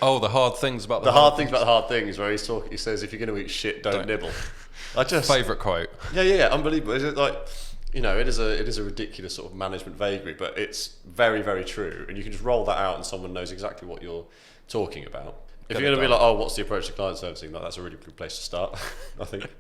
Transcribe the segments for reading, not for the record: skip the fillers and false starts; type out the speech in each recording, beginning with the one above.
Oh, the hard things about the hard things about the hard things, where he says, if you're going to eat shit, don't nibble. Favourite quote. Yeah, unbelievable. Is it like, it is a ridiculous sort of management vagary, but it's very, very true, and you can just roll that out and someone knows exactly what you're talking about. If you're going to be like, oh, what's the approach to client servicing? Like, that's a really good place to start, I think.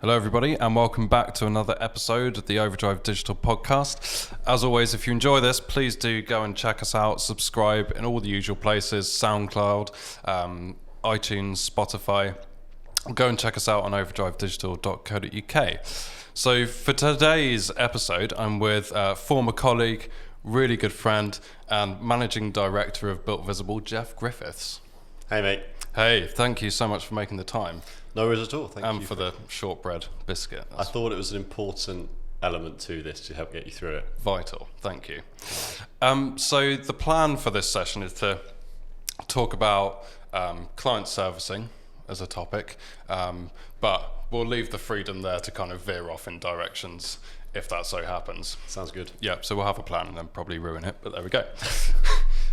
Hello everybody and welcome back to another episode of the Overdrive Digital Podcast. As always, if you enjoy this, please do go and check us out, subscribe in all the usual places, SoundCloud, iTunes, Spotify. Go and check us out on overdrivedigital.co.uk. So for today's episode, I'm with a former colleague, really good friend and managing director of Builtvisible, Geoff Griffiths. Hey mate. Hey, thank you so much for making the time. No worries at all. Thank you. And for the shortbread biscuit. I thought it was an important element to this to help get you through it. Vital. Thank you. So the plan for this session is to talk about client servicing as a topic, but we'll leave the freedom there to kind of veer off in directions if that so happens. Sounds good. Yeah, so we'll have a plan and then probably ruin it, but there we go.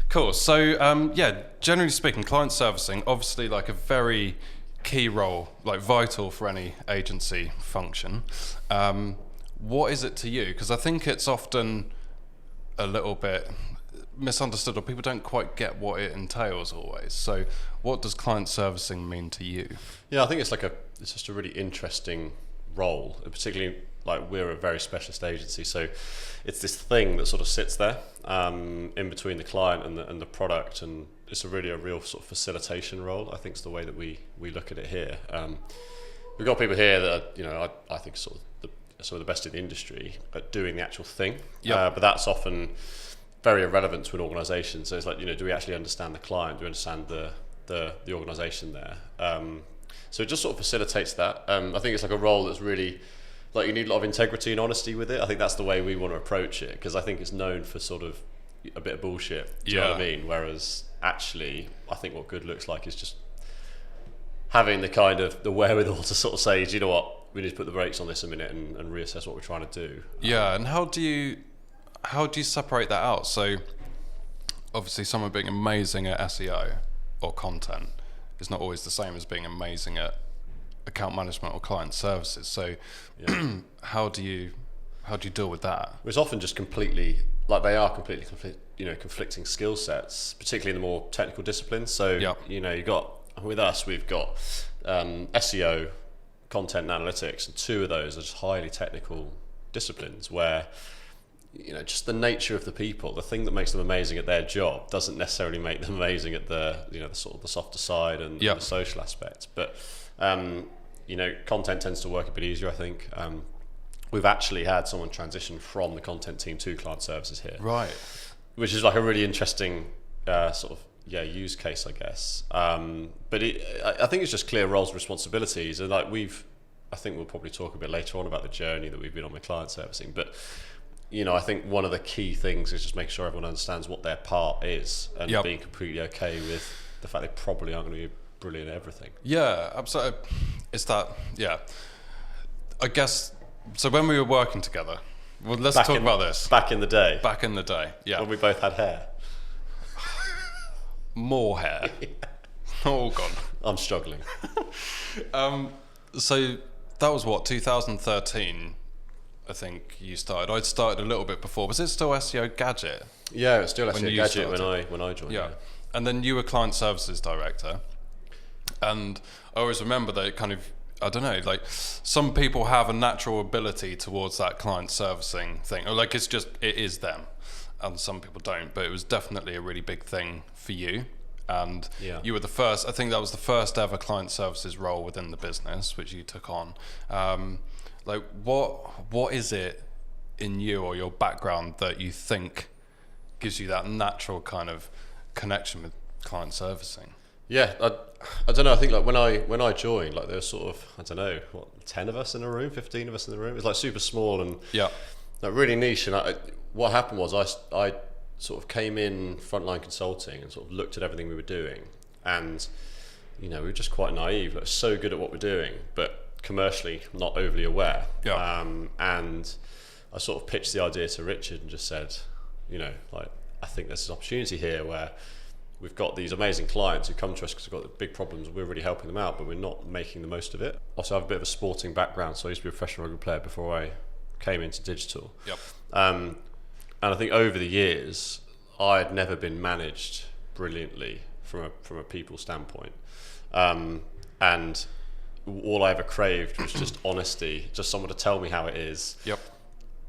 Cool. So generally speaking, client servicing, obviously like a very key role, like vital for any agency function. What is it to you? Because I think it's often a little bit misunderstood, or people don't quite get what it entails always. So what does client servicing mean to you? Yeah, I think it's just a really interesting role, particularly like we're a very specialist agency, so it's this thing that sort of sits there in between the client and the product, and it's a real sort of facilitation role. I think is the way that we look at it here. We've got people here that are, I think sort of the best in the industry at doing the actual thing. Yep. But that's often very irrelevant to an organisation. So it's like, do we actually understand the client? Do we understand the organisation there? So it just sort of facilitates that. I think it's like a role that's really, like, you need a lot of integrity and honesty with it. I think that's the way we want to approach it, because I think it's known for sort of a bit of bullshit. Do you know what I mean? Whereas actually, I think what good looks like is just having the kind of the wherewithal to sort of say, do you know what, we need to put the brakes on this a minute and reassess what we're trying to do. Yeah, and how do you separate that out? So obviously someone being amazing at SEO or content is not always the same as being amazing at account management or client services. So how do you deal with that? It's often just completely conflicting skill sets, particularly in the more technical disciplines. So with us we've got SEO, content and analytics, and two of those are just highly technical disciplines where just the nature of the people, the thing that makes them amazing at their job doesn't necessarily make them amazing at the sort of the softer side and the social aspect. But content tends to work a bit easier, I think. We've actually had someone transition from the content team to client services here, right? Which is like a really interesting use case, I guess. But I think it's just clear roles and responsibilities, and I think we'll probably talk a bit later on about the journey that we've been on with client servicing. But I think one of the key things is just making sure everyone understands what their part is, and being completely okay with the fact they probably aren't going to be brilliant at everything. Yeah, absolutely. It's that. Yeah, I guess. So when we were working together, well, let's talk about this. Back in the day. Back in the day, yeah. When we both had hair. More hair. All gone. I'm struggling. So that was what, 2013, I think you started. I'd started a little bit before. Was it still SEO Gadget? Yeah, it was still SEO Gadget when I joined. Yeah. And then you were client services director. And I always remember that kind of, I don't know, like some people have a natural ability towards that client servicing thing, or like it is them, and some people don't. But it was definitely a really big thing for you, and you were the first. I think that was the first ever client services role within the business which you took on. Like what is it in you or your background that you think gives you that natural kind of connection with client servicing? Yeah, I don't know. I think like when I joined, like there was sort of 10 of us in a room, 15 of us in the room. It was like super small and like really niche. And what happened was I sort of came in frontline consulting and sort of looked at everything we were doing, and we were just quite naive. Like so good at what we're doing, but commercially not overly aware. Yeah. And I sort of pitched the idea to Richard and just said, like, I think there's this opportunity here where we've got these amazing clients who come to us because we've got big problems. We're really helping them out, but we're not making the most of it. Also, I have a bit of a sporting background, so I used to be a professional rugby player before I came into digital. Yep. And I think over the years, I had never been managed brilliantly from a people standpoint. And all I ever craved was just honesty, just someone to tell me how it is. Yep.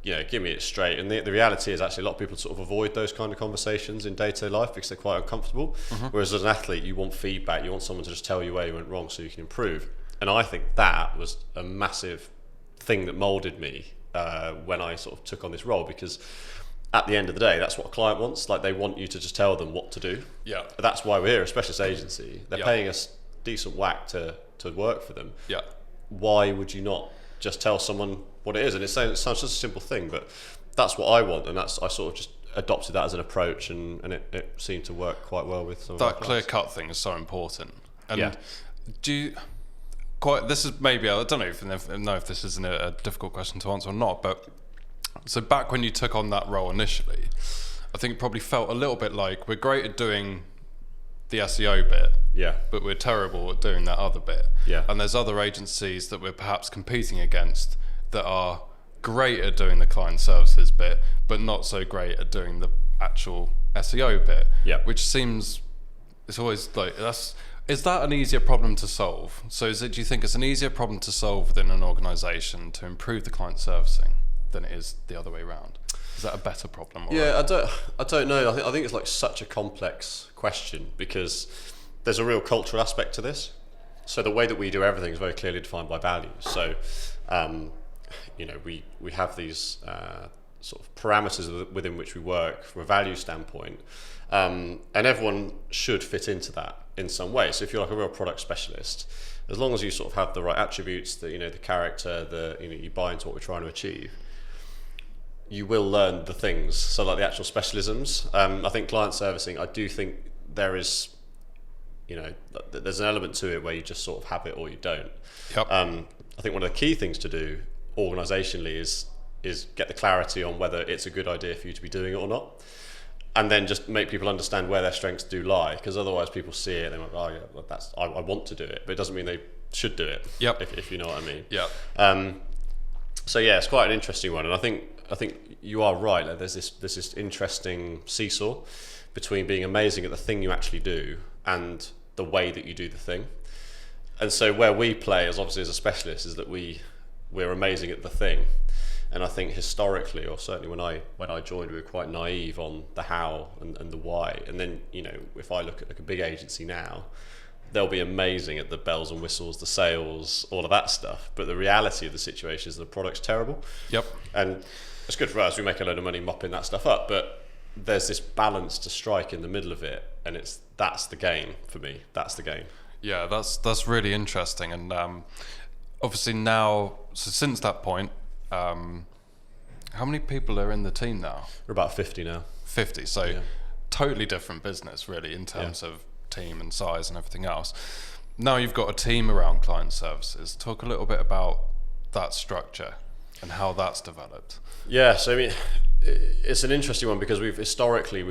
Give me it straight. And the reality is actually a lot of people sort of avoid those kind of conversations in day-to-day life because they're quite uncomfortable. Whereas as an athlete, you want feedback, you want someone to just tell you where you went wrong so you can improve. And I think that was a massive thing that molded me when I sort of took on this role, because at the end of the day, that's what a client wants. Like, they want you to just tell them what to do. Yeah. That's why we're here, a specialist agency. They're Yeah. paying us decent whack to work for them. Yeah. Why would you not just tell someone what it is? And it sounds just a simple thing, but that's what I want, and I sort of just adopted that as an approach, and it seemed to work quite well with some of That our clear clients. cut thing is so important. And Yeah. do you, this is maybe, I don't know if this is a difficult question to answer or not, but so back when you took on that role initially, I think it probably felt a little bit like we're great at doing the SEO bit, Yeah. but we're terrible at doing that other bit. Yeah. And there's other agencies that we're perhaps competing against that are great at doing the client services bit, but not so great at doing the actual SEO bit. Yeah. Which seems, it's always like, is that an easier problem to solve? So do you think it's an easier problem to solve within an organisation to improve the client servicing than it is the other way around? Is that a better problem? Or Yeah, I don't know. I think it's like such a complex question because there's a real cultural aspect to this. So the way that we do everything is very clearly defined by values. So, we have these sort of parameters within which we work from a value standpoint, and everyone should fit into that in some way. So if you're like a real product specialist, as long as you sort of have the right attributes, the character, you buy into what we're trying to achieve, you will learn the things. So like the actual specialisms. I think client servicing, I do think there is, there's an element to it where you just sort of have it or you don't. Yep. I think one of the key things to do organisationally is get the clarity on whether it's a good idea for you to be doing it or not, and then just make people understand where their strengths do lie. Because otherwise, people see it and they're like, "Oh yeah, well, I want to do it," but it doesn't mean they should do it. Yep. If you know what I mean. Yeah. So yeah, it's quite an interesting one, and I think you are right. Like, there's this interesting seesaw between being amazing at the thing you actually do and the way that you do the thing. And so where we play, as obviously as a specialist, is that we're amazing at the thing. And I think historically, or certainly when I joined, we were quite naive on the how and the why. And then if I look at like a big agency now, they'll be amazing at the bells and whistles, the sales, all of that stuff. But the reality of the situation is the product's terrible. Yep. And it's good for us. We make a load of money mopping that stuff up. But there's this balance to strike in the middle of it, and that's the game for me. That's the game. Yeah, that's really interesting. And obviously now, so since that point, how many people are in the team now? We're about 50 now. 50. So Yeah. totally different business, really, in terms of team and size and everything else. Now you've got a team around client services. Talk a little bit about that structure and how that's developed. Yeah, so I mean, it's an interesting one because we've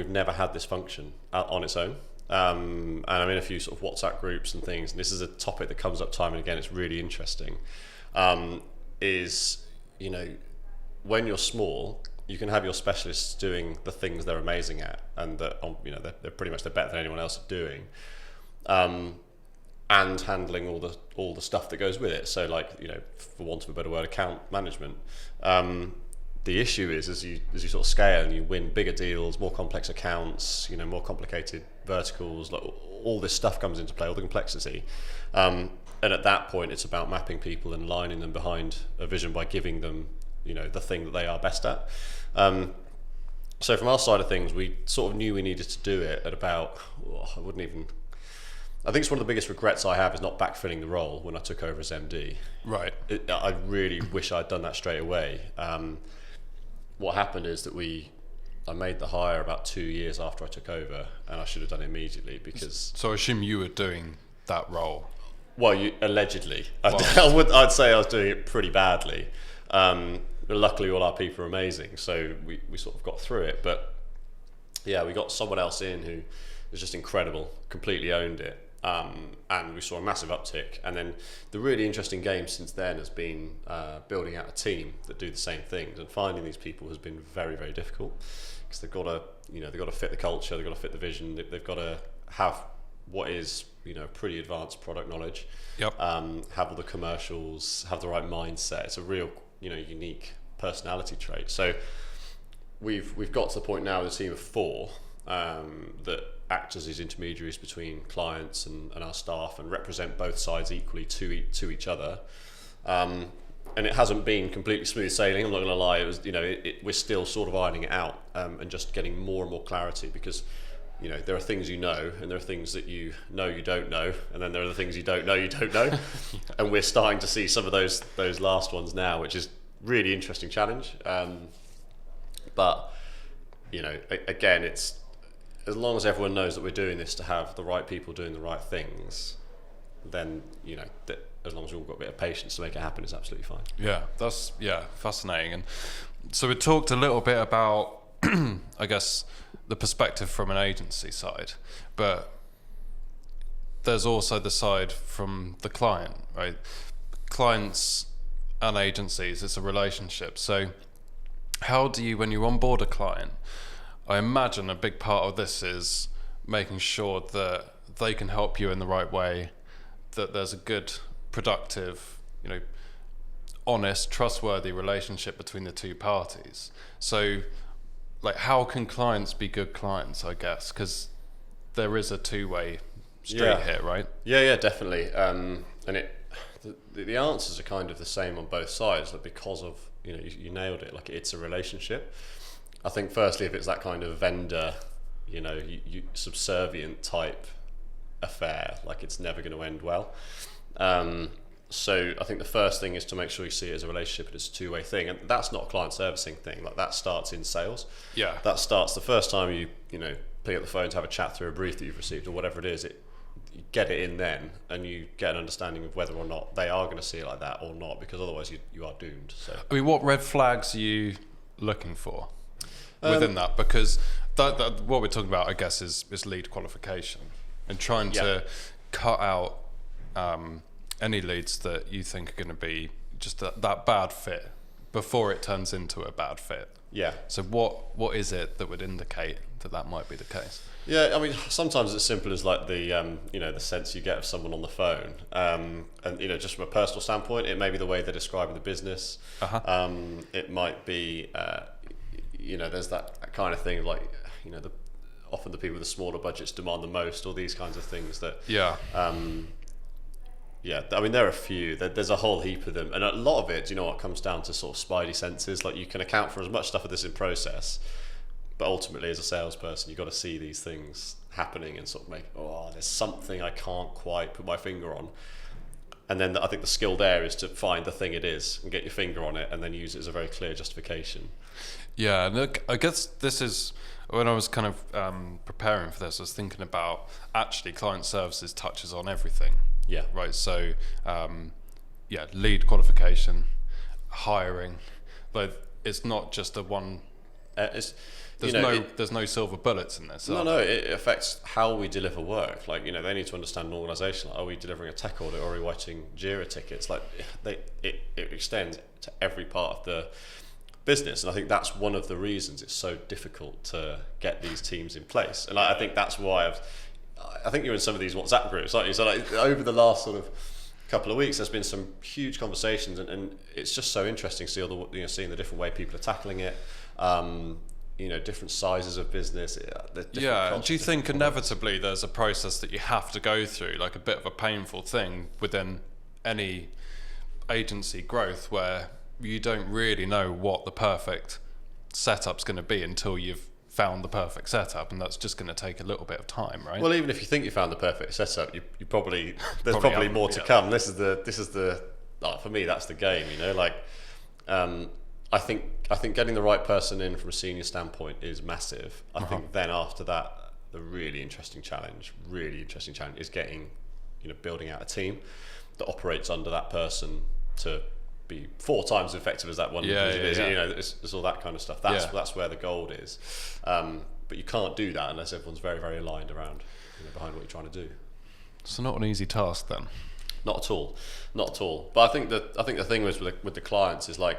never had this function on its own. And I'm in a few sort of WhatsApp groups and things, and this is a topic that comes up time and again. It's really interesting. When you're small, you can have your specialists doing the things they're amazing at, and that they're pretty much better than anyone else at doing, and handling all the stuff that goes with it. So for want of a better word, account management. The issue is as you sort of scale and you win bigger deals, more complex accounts, more complicated verticals, like all this stuff comes into play, all the complexity. And at that point, it's about mapping people and lining them behind a vision by giving them, the thing that they are best at. So from our side of things, we sort of knew we needed to do it at about, I think it's one of the biggest regrets I have is not backfilling the role when I took over as MD. Right. I really wish I'd done that straight away. What happened is that I made the hire about 2 years after I took over, and I should have done it immediately because... So I assume you were doing that role. Well, allegedly, I'd say I was doing it pretty badly. But luckily, all our people are amazing, so we sort of got through it. But yeah, we got someone else in who was just incredible, completely owned it, and we saw a massive uptick. And then the really interesting game since then has been building out a team that do the same things, and finding these people has been very, very difficult, because they've got to, they've got to fit the culture, they've got to fit the vision, they've got to have what is, pretty advanced product knowledge. Yep. Have all the commercials, have the right mindset. It's a real, unique personality trait. So we've got to the point now with a team of 4 that act as these intermediaries between clients and our staff, and represent both sides equally to each other. And it hasn't been completely smooth sailing, I'm not going to lie. It was, we're still sort of ironing it out, and just getting more and more clarity, because there are things and there are things that you don't know, and then there are the things you don't know. And we're starting to see some of those last ones now, which is really interesting challenge. But again, it's as long as everyone knows that we're doing this to have the right people doing the right things, then that as long as we've all got a bit of patience to make it happen, it's absolutely fine. Yeah, that's fascinating. And so we talked a little bit about I guess the perspective from an agency side, but there's also the side from the client, right? Clients and agencies, it's a relationship. So how do you, when you onboard a client, I imagine a big part of this is making sure that they can help you in the right way, that there's a good, productive, honest, trustworthy relationship between the two parties. So like, how can clients be good clients, I guess? Because there is a two-way street here, right? Yeah, definitely. And the answers are kind of the same on both sides, like, because of, you nailed it, like, it's a relationship. I think firstly, if it's that kind of vendor, you subservient type affair, like, it's never going to end well. So I think the first thing is to make sure you see it as a relationship, and it's a two-way thing. And that's not a client servicing thing. Like, that starts in sales. Yeah. That starts the first time you pick up the phone to have a chat through a brief that you've received or whatever it is. You get it in then, and you get an understanding of whether or not they are going to see it like that or not, because otherwise you are doomed. So I mean, what red flags are you looking for within that? Because that what we're talking about, I guess, is lead qualification, and trying to cut out any leads that you think are going to be just that bad fit before it turns into a bad fit. Yeah. So what is it that would indicate that might be the case? Yeah, I mean, sometimes it's simple as like the the sense you get of someone on the phone, and just from a personal standpoint, it may be the way they're describing the business. It might be there's that kind of thing of like often the people with the smaller budgets demand the most, or these kinds of things that I mean, there are a few. There's a whole heap of them, and a lot of it, what comes down to sort of spidey senses. Like, you can account for as much stuff of this in process, but ultimately, as a salesperson, you've got to see these things happening and sort of make, there's something I can't quite put my finger on. And then I think the skill there is to find the thing it is and get your finger on it, and then use it as a very clear justification. Yeah, look, I guess this is, when I was kind of preparing for this, I was thinking about actually client services touches on everything. Yeah. Right. So, lead qualification, hiring, but it's not just a one. There's no silver bullets in this. No, it affects how we deliver work. Like, they need to understand an organisation. Like, are we delivering a tech audit, or are we writing Jira tickets? Like, it extends to every part of the business, and I think that's one of the reasons it's so difficult to get these teams in place. And I think that's why I think you're in some of these WhatsApp groups, aren't you? So like, over the last sort of couple of weeks, there's been some huge conversations, and it's just so interesting to see seeing the different way people are tackling it. Different sizes of business. Yeah. Do you think inevitably there's a process that you have to go through, like a bit of a painful thing within any agency growth, where you don't really know what the perfect setup's going to be until you've found the perfect setup, and that's just going to take a little bit of time, right? Well, even if you think you found the perfect setup, you probably there's probably more to come. This is the for me, that's the game. I think getting the right person in from a senior standpoint is massive. I think then after that, the really interesting challenge is getting building out a team that operates under that person to be 4 times as effective as that one individual is. It's all that kind of stuff. That's where the gold is. But you can't do that unless everyone's very, very aligned around behind what you're trying to do. So not an easy task then. Not at all. But I think the thing with the clients is, like,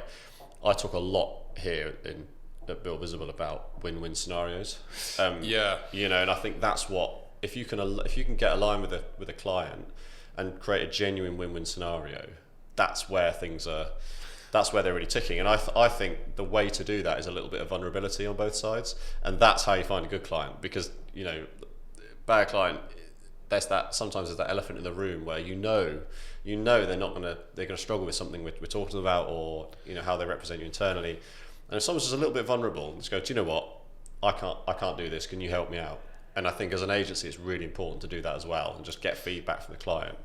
I talk a lot here at Builtvisible about win-win scenarios. And I think that's what, if you can get aligned with a client and create a genuine win-win scenario, that's where they're really ticking. And I think the way to do that is a little bit of vulnerability on both sides, and that's how you find a good client. Because bad client, sometimes there's that elephant in the room where they're gonna struggle with something we're talking about, or how they represent you internally. And if someone's just a little bit vulnerable, just go, do you know what, I can't do this, can you help me out? And I think as an agency it's really important to do that as well, and just get feedback from the client.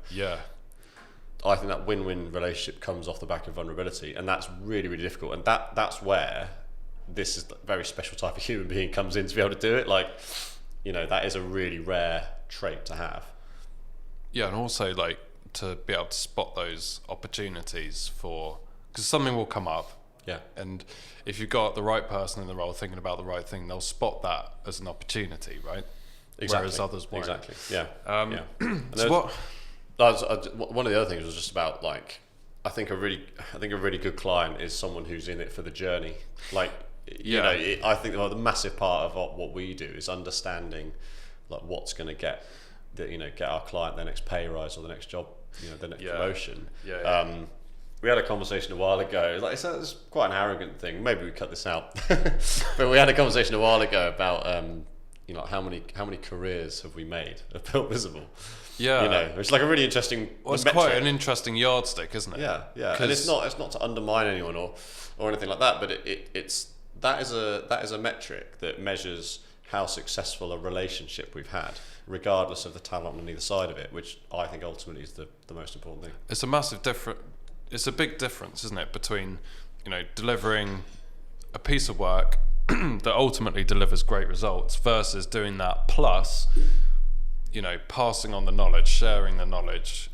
I think that win-win relationship comes off the back of vulnerability, and that's really, really difficult. And that's where this is a very special type of human being comes in to be able to do it. Like, that is a really rare trait to have. Yeah, and also, like, to be able to spot those opportunities because something will come up. Yeah. And if you've got the right person in the role thinking about the right thing, they'll spot that as an opportunity, right? Exactly. Whereas others won't. Exactly. Yeah. So what? One of the other things was just about, like, I think a really good client is someone who's in it for the journey. Like, I think the massive part of what we do is understanding, like, what's going to get our client their next pay rise or the next job, the next promotion. We had a conversation a while ago. Like, it's quite an arrogant thing. Maybe we cut this out. But we had a conversation a while ago about how many careers have we made at Builtvisible? Yeah, it's like a really interesting. Well, it's quite an interesting yardstick, isn't it? Yeah. And it's not to undermine anyone or anything like that. But that is a metric that measures how successful a relationship we've had, regardless of the talent on either side of it, which I think ultimately is the most important thing. It's a big difference, isn't it, between delivering a piece of work that ultimately delivers great results versus doing that plus passing on the knowledge, sharing the knowledge,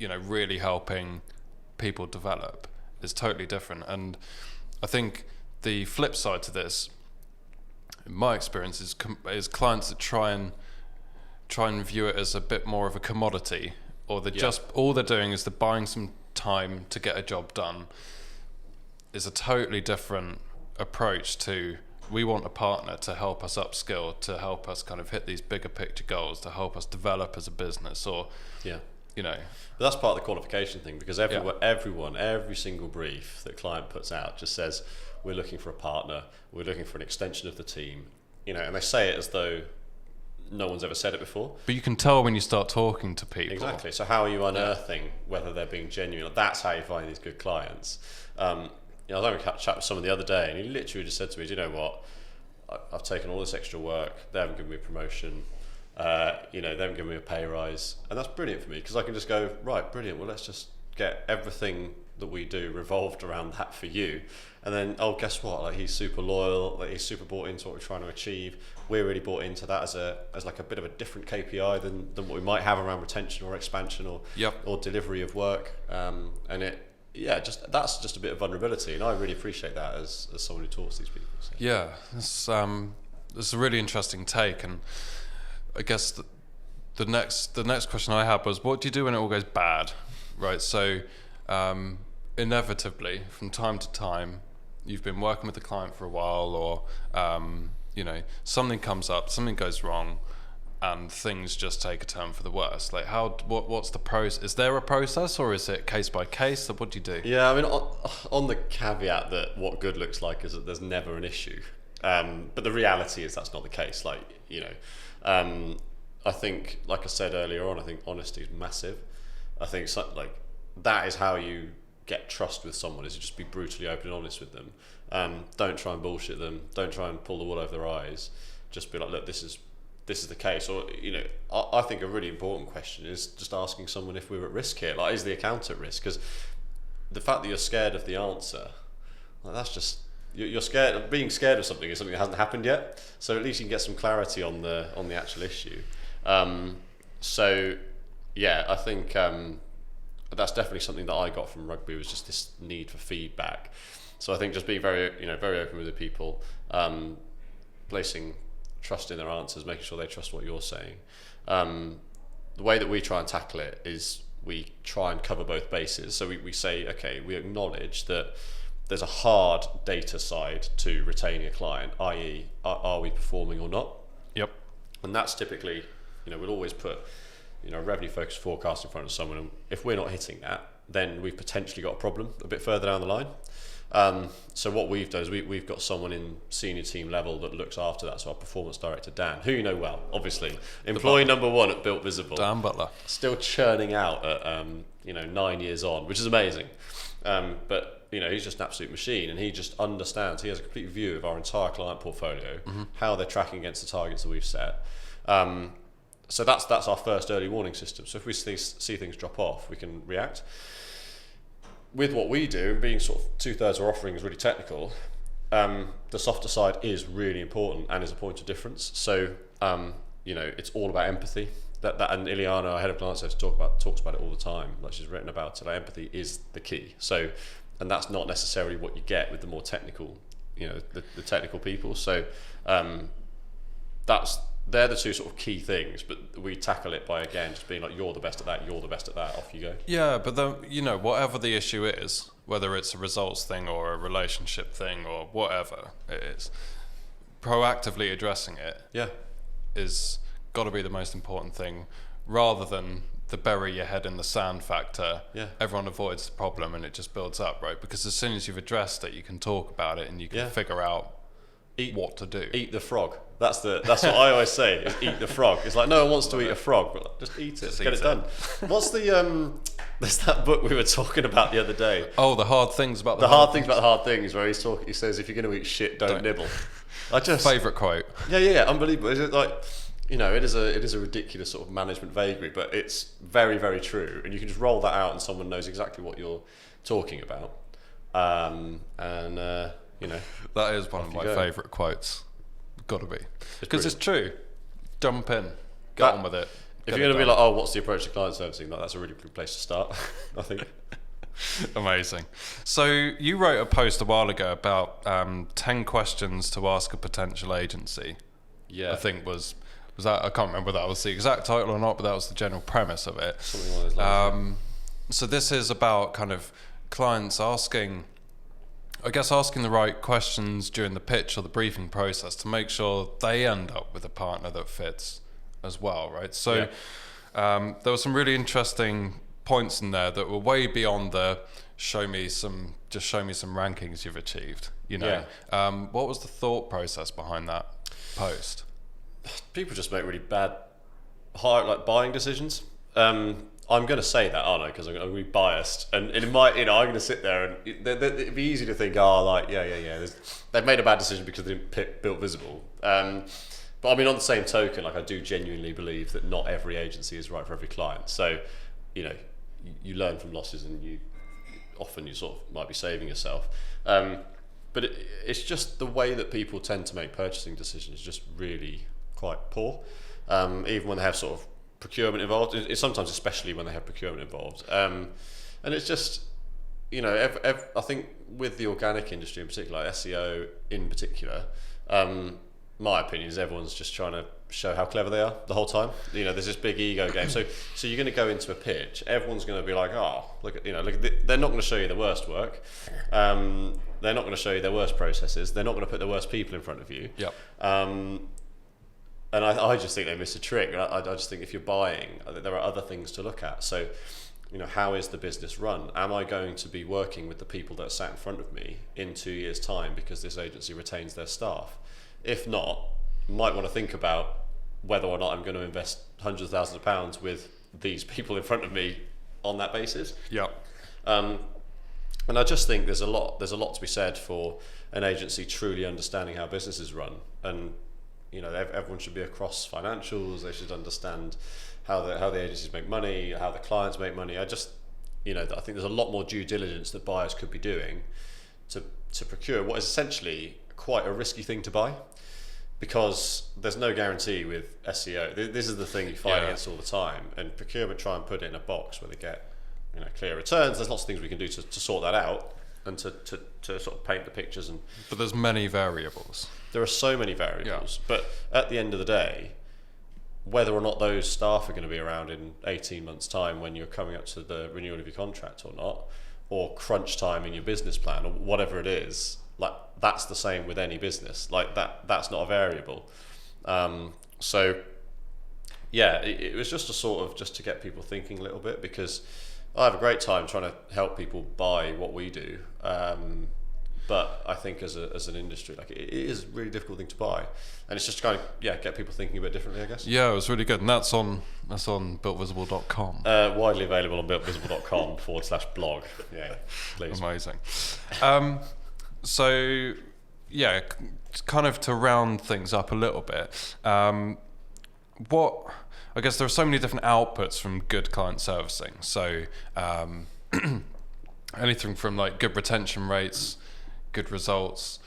really helping people develop is totally different. And I think the flip side to this, in my experience, is clients that try and view it as a bit more of a commodity, or all they're doing is they're buying some time to get a job done. Is a totally different approach to, we want a partner to help us upskill, to help us kind of hit these bigger picture goals, to help us develop as a business, or But that's part of the qualification thing, because every single brief that client puts out just says, we're looking for a partner, we're looking for an extension of the team, and they say it as though no one's ever said it before. But you can tell when you start talking to people. Exactly. So how are you unearthing whether they're being genuine? That's how you find these good clients. I was having a chat with someone the other day, and he literally just said to me, do you know what? I've taken all this extra work. They haven't given me a promotion. They haven't given me a pay rise. And that's brilliant for me, because I can just go, right, brilliant. Well, let's just get everything that we do revolved around that for you. And then, guess what? Like, he's super loyal. Like, he's super bought into what we're trying to achieve. We're really bought into that as like a bit of a different KPI than what we might have around retention or expansion or delivery of work. And that's just a bit of vulnerability, and I really appreciate that as someone who talks to these people. So. Yeah, it's a really interesting take, and I guess the next question I had was, what do you do when it all goes bad, right? So inevitably, from time to time, you've been working with the client for a while, or something comes up, something goes wrong, and things just take a turn for the worse. Like, what's the process? Is there a process, or is it case by case? What do you do? Yeah, I mean, on the caveat that what good looks like is that there's never an issue, but the reality is that's not the case. Like, I think, like I said earlier on, I think honesty is massive. I think that is how you get trust with someone, is to just be brutally open and honest with them. Don't try and bullshit them. Don't try and pull the wool over their eyes. Just be like, look, this is the case. Or, I think a really important question is just asking someone if we're at risk here. Like, is the account at risk? Because the fact that you're scared of the answer, that's just, you're scared of being scared of something is something that hasn't happened yet. So at least you can get some clarity on the actual issue. So yeah, I think that's definitely something that I got from rugby, was just this need for feedback. So I think just being very, very open with the people, placing trust in their answers, making sure they trust what you're saying. The way that we try and tackle it is we try and cover both bases. So we say, okay, we acknowledge that there's a hard data side to retaining a client, i.e., are we performing or not? Yep. And that's typically, we'll always put, a revenue focused forecast in front of someone, and if we're not hitting that, then we've potentially got a problem a bit further down the line. So what we've done is we've got someone in senior team level that looks after that. So our performance director, Dan, who you know well, obviously, employee number one at Builtvisible, Dan Butler, still churning out at 9 years on, which is amazing. But he's just an absolute machine, and he just understands. He has a complete view of our entire client portfolio, how they're tracking against the targets that we've set. So that's our first early warning system. So if we see things drop off, we can react. With what we do, being sort of 2/3 of our offering is really technical, the softer side is really important and is a point of difference. So it's all about empathy. That and Ileana, our head of client service, talks about it all the time. Like, she's written about it. Empathy is the key. So, and that's not necessarily what you get with the more technical, the technical people. So they're the two sort of key things, but we tackle it by, again, just being like, you're the best at that, off you go. Yeah, but then, whatever the issue is, whether it's a results thing or a relationship thing or whatever it is, proactively addressing it is got to be the most important thing, rather than the bury your head in the sand factor. Yeah. Everyone avoids the problem and it just builds up, right? Because as soon as you've addressed it, you can talk about it and you can figure out what to do. Eat the frog. That's what I always say, is eat the frog. It's like, no one wants to eat a frog, but like, just eat it, get it done. What's the there's that book we were talking about the other day. Oh, the hard things about the hard things about the hard things, where he says, if you're going to eat shit, don't nibble. Favourite quote. Yeah, unbelievable. Is it like, it is a ridiculous sort of management vagary, but it's very, very true, and you can just roll that out and someone knows exactly what you're talking about. That is one of my favourite quotes. Got to be, because it's true. Jump in, get on with it. If you're going to be like, oh, what's the approach to client servicing? That's a really good place to start, I think. Amazing. So you wrote a post a while ago about 10 questions to ask a potential agency. Yeah, I think was that, I can't remember whether that was the exact title or not, but that was the general premise of it. Something along those lines. So this is about kind of clients asking the right questions during the pitch or the briefing process to make sure they end up with a partner that fits as well, right? So there were some really interesting points in there that were way beyond the show me some rankings you've achieved, What was the thought process behind that post? People just make really bad buying decisions. I'm going to say that, aren't I? Because I'm going to be biased, and it might, I'm going to sit there and it'd be easy to think, they've made a bad decision because they didn't pick Builtvisible. But I mean, on the same token, I do genuinely believe that not every agency is right for every client. So, you learn from losses, and you sort of might be saving yourself. But it's just the way that people tend to make purchasing decisions is just really quite poor. Even when they have sort of procurement involved, it's sometimes, especially when they have procurement involved, and it's just, I think with the organic industry in particular, like SEO in particular, my opinion is everyone's just trying to show how clever they are the whole time. There's this big ego game. So you're going to go into a pitch, everyone's going to be like, oh, look at, they're not going to show you the worst work. They're not going to show you their worst processes. They're not going to put the worst people in front of you. Yep. And I just think they miss a trick. I just think if you're buying, there are other things to look at. So, how is the business run? Am I going to be working with the people that are sat in front of me in 2 years' time because this agency retains their staff? If not, you might want to think about whether or not I'm going to invest hundreds of thousands of pounds with these people in front of me on that basis. Yeah. And I just think there's a lot to be said for an agency truly understanding how businesses run, and everyone should be across financials. They should understand how the agencies make money, how the clients make money. I think there's a lot more due diligence that buyers could be doing to procure what is essentially quite a risky thing to buy, because there's no guarantee with SEO. This is the thing you fight Yeah. against all the time, and procurement try and put it in a box where they get clear returns. There's lots of things we can do to sort that out and to sort of paint the pictures. But there's many variables. There are so many variables, but at the end of the day, whether or not those staff are going to be around in 18 months' time when you're coming up to the renewal of your contract or not, or crunch time in your business plan or whatever it is, like that's the same with any business. Like that's not a variable. So yeah, it was just a sort of just to get people thinking a little bit, because I have a great time trying to help people buy what we do. But I think as an industry, like it is a really difficult thing to buy, and it's just kind of get people thinking a bit differently, I guess. Yeah, it was really good, and that's on builtvisible.com. Widely available on builtvisible.com/blog. Yeah, please. Amazing. So yeah, kind of to round things up a little bit. What I guess there are so many different outputs from good client servicing. So anything from like good retention rates, good results,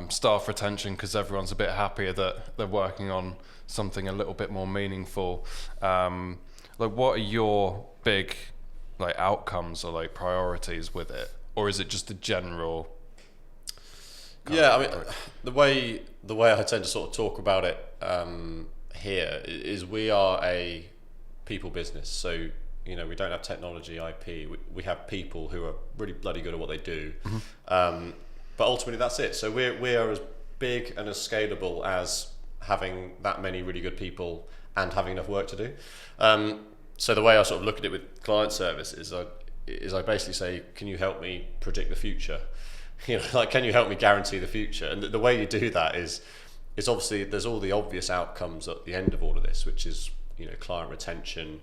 staff retention because everyone's a bit happier that they're working on something a little bit more meaningful. Like, what are your big like outcomes or like priorities with it, or is it just a general? Yeah, I mean, the way I tend to sort of talk about it here is we are a people business. So we don't have technology, IP. We have people who are really bloody good at what they do. Mm-hmm. But ultimately, that's it. So we are as big and as scalable as having that many really good people and having enough work to do. So the way I sort of look at it with client service is I basically say, can you help me predict the future? Like, can you help me guarantee the future? And the way you do that is obviously there's all the obvious outcomes at the end of all of this, which is client retention,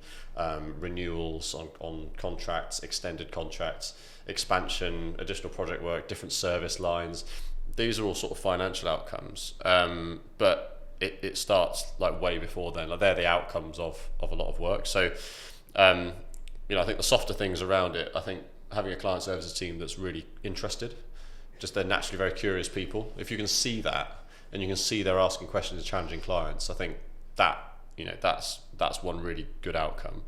renewals on contracts, extended contracts, expansion, additional project work, different service lines. These are all sort of financial outcomes, but it starts like way before then. Like, they're the outcomes of a lot of work. So I think the softer things around it, I think having a client services team that's really interested, just they're naturally very curious people. If you can see that, and you can see they're asking questions and challenging clients, I think that that's one really good outcome.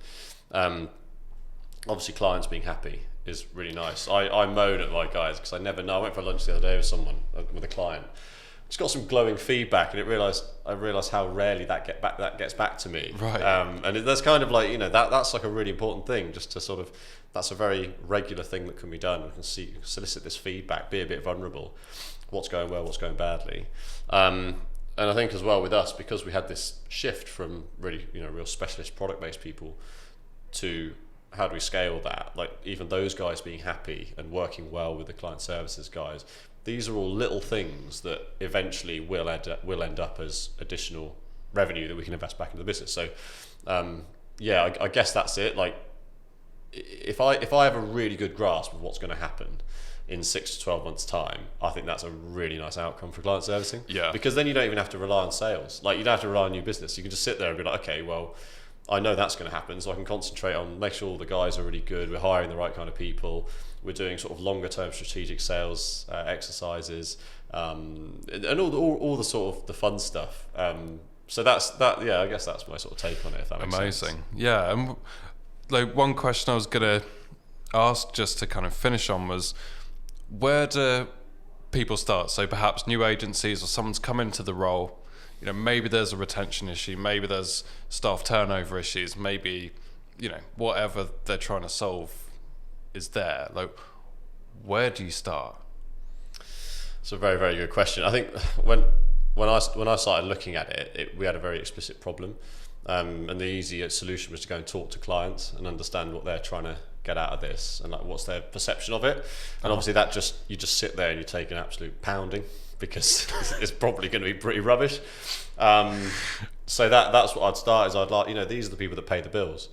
Obviously, clients being happy is really nice. I moan at my guys because I never know. I went for lunch the other day with a client. Just got some glowing feedback, and I realised how rarely that gets back to me. Right. And that's kind of like that's like a really important thing. Just to sort of, that's a very regular thing that can be done. We can solicit this feedback, be a bit vulnerable. What's going well, what's going badly. And I think as well with us, because we had this shift from really, real specialist product-based people to how do we scale that? Like, even those guys being happy and working well with the client services guys, these are all little things that eventually will end up as additional revenue that we can invest back into the business. So, I guess that's it. Like, if I have a really good grasp of what's going to happen in 6 to 12 months' time, I think that's a really nice outcome for client servicing. Yeah. Because then you don't even have to rely on sales. Like, you don't have to rely on new business. You can just sit there and be like, okay, well, I know that's going to happen, so I can concentrate on make sure all the guys are really good. We're hiring the right kind of people. We're doing sort of longer term strategic sales exercises, and all the sort of the fun stuff. So that's that. Yeah, I guess that's my sort of take on it. If that makes sense. Amazing. Yeah, and like one question I was gonna ask just to kind of finish on was, where do people start? So perhaps new agencies or someone's come into the role. Maybe there's a retention issue, maybe there's staff turnover issues, maybe, whatever they're trying to solve is there. Like, where do you start? It's a very, very good question. I think when I started looking at it, we had a very explicit problem, and the easier solution was to go and talk to clients and understand what they're trying to get out of this and like what's their perception of it. And obviously you just sit there and you take an absolute pounding, because it's probably going to be pretty rubbish. So that's what I'd start is I'd like, these are the people that pay the bills.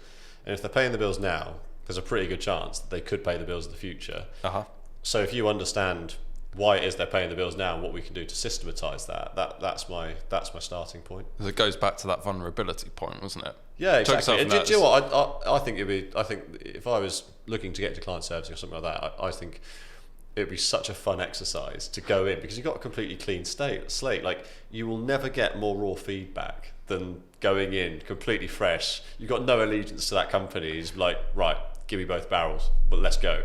And if they're paying the bills now, there's a pretty good chance that they could pay the bills in the future. Uh-huh. So if you understand why it is they're paying the bills now and what we can do to systematise that's my starting point. It goes back to that vulnerability point, wasn't it? Yeah, exactly. And do you know what? I think if I was looking to get to client servicing or something like that, I think it'd be such a fun exercise to go in, because you've got a completely clean slate. Like, you will never get more raw feedback than going in completely fresh. You've got no allegiance to that company. It's like, right, give me both barrels, but let's go.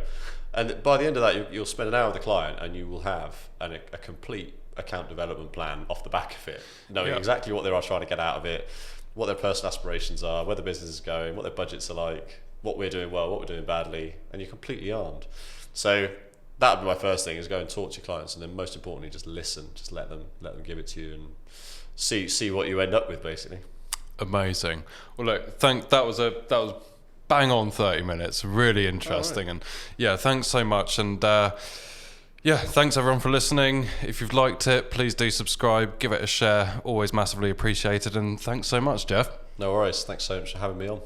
And by the end of that, you'll spend an hour with the client, and you will have a complete account development plan off the back of it, knowing exactly what they are trying to get out of it, what their personal aspirations are, where the business is going, what their budgets are like, what we're doing well, what we're doing badly, and you're completely armed. So that would be my first thing, is go and talk to your clients, and then most importantly, just listen. Just let them give it to you, and see what you end up with, basically. Amazing. Well, look, that was bang on 30 minutes. Really interesting. Right. And yeah, thanks so much. And thanks everyone for listening. If you've liked it, please do subscribe, give it a share. Always massively appreciated. And thanks so much, Geoff. No worries. Thanks so much for having me on.